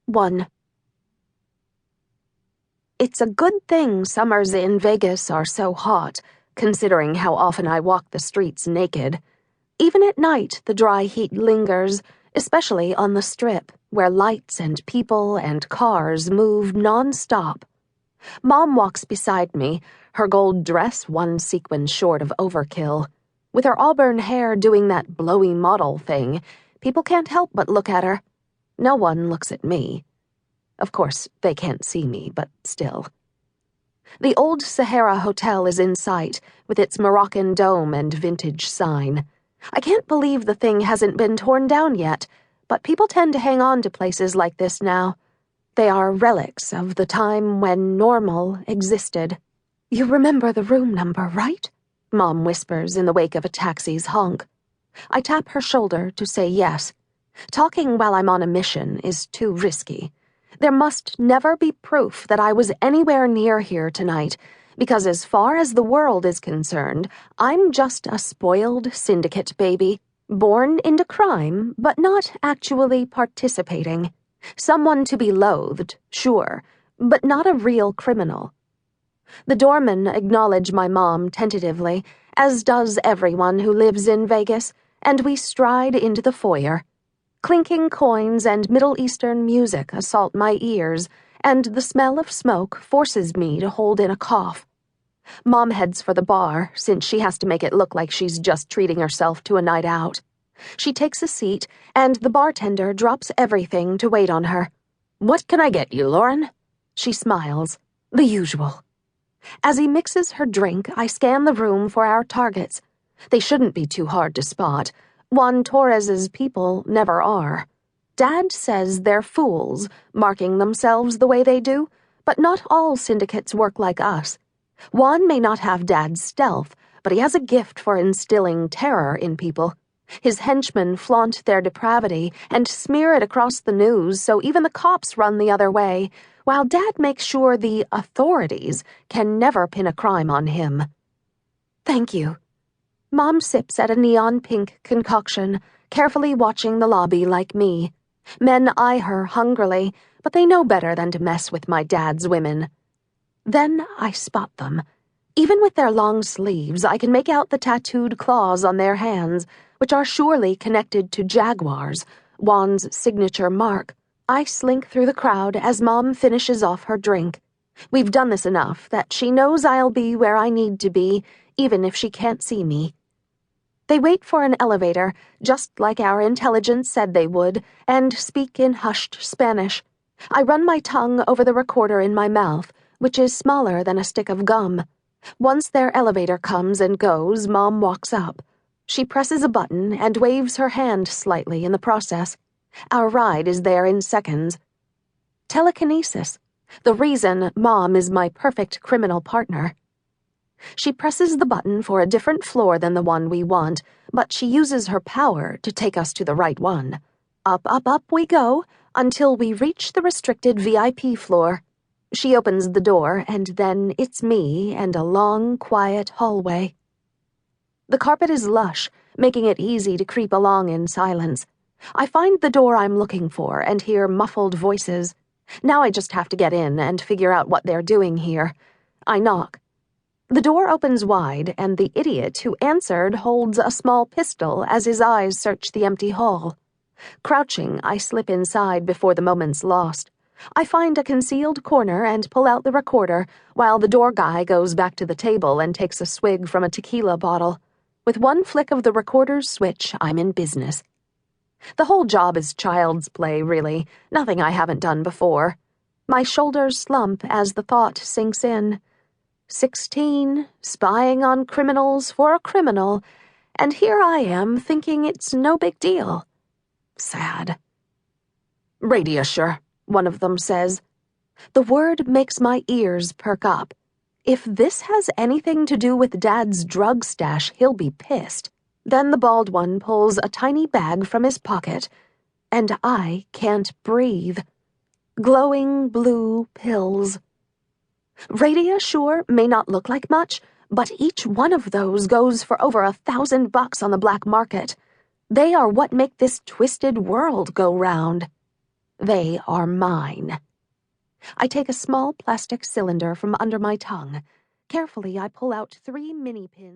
1. It's a good thing summers in Vegas are so hot, considering how often I walk the streets naked. Even at night, the dry heat lingers, especially on the Strip, where lights and people and cars move non-stop. Mom walks beside me, her gold dress one sequin short of overkill. With her auburn hair doing that blowy model thing, people can't help but look at her. No one looks at me. Of course, they can't see me, but still. The old Sahara Hotel is in sight, with its Moroccan dome and vintage sign. I can't believe the thing hasn't been torn down yet, but people tend to hang on to places like this now. They are relics of the time when normal existed. "You remember the room number, right?" Mom whispers in the wake of a taxi's honk. I tap her shoulder to say yes. Talking while I'm on a mission is too risky. There must never be proof that I was anywhere near here tonight, because as far as the world is concerned, I'm just a spoiled syndicate baby, born into crime, but not actually participating. Someone to be loathed, sure, but not a real criminal. The doormen acknowledge my mom tentatively, as does everyone who lives in Vegas, and we stride into the foyer. Clinking coins and Middle Eastern music assault my ears, and the smell of smoke forces me to hold in a cough. Mom heads for the bar, since she has to make it look like she's just treating herself to a night out. She takes a seat, and the bartender drops everything to wait on her. "What can I get you, Lauren?" She smiles. The usual. As he mixes her drink, I scan the room for our targets. They shouldn't be too hard to spot. Juan Torres's people never are. Dad says they're fools, marking themselves the way they do, but not all syndicates work like us. Juan may not have Dad's stealth, but he has a gift for instilling terror in people. His henchmen flaunt their depravity and smear it across the news so even the cops run the other way, while Dad makes sure the authorities can never pin a crime on him. "Thank you." Mom sips at a neon-pink concoction, carefully watching the lobby like me. Men eye her hungrily, but they know better than to mess with my dad's women. Then I spot them. Even with their long sleeves, I can make out the tattooed claws on their hands, which are surely connected to jaguars, Juan's signature mark. I slink through the crowd as Mom finishes off her drink. We've done this enough that she knows I'll be where I need to be, even if she can't see me. They wait for an elevator, just like our intelligence said they would, and speak in hushed Spanish. I run my tongue over the recorder in my mouth, which is smaller than a stick of gum. Once their elevator comes and goes, Mom walks up. She presses a button and waves her hand slightly in the process. Our ride is there in seconds. Telekinesis. The reason Mom is my perfect criminal partner. She presses the button for a different floor than the one we want, but she uses her power to take us to the right one. Up, up, up we go, until we reach the restricted VIP floor. She opens the door, and then it's me and a long, quiet hallway. The carpet is lush, making it easy to creep along in silence. I find the door I'm looking for and hear muffled voices. Now I just have to get in and figure out what they're doing here. I knock. The door opens wide, and the idiot who answered holds a small pistol as his eyes search the empty hall. Crouching, I slip inside before the moment's lost. I find a concealed corner and pull out the recorder, while the door guy goes back to the table and takes a swig from a tequila bottle. With one flick of the recorder's switch, I'm in business. The whole job is child's play, really, nothing I haven't done before. My shoulders slump as the thought sinks in. 16, spying on criminals for a criminal, and here I am thinking it's no big deal. Sad. "Radiusher," one of them says. The word makes my ears perk up. If this has anything to do with Dad's drug stash, he'll be pissed. Then the bald one pulls a tiny bag from his pocket, and I can't breathe. Glowing blue pills. Radiusher may not look like much, but each one of those goes for over $1,000 on the black market. They are what make this twisted world go round. They are mine. I take a small plastic cylinder from under my tongue. Carefully, I pull out 3 mini pins.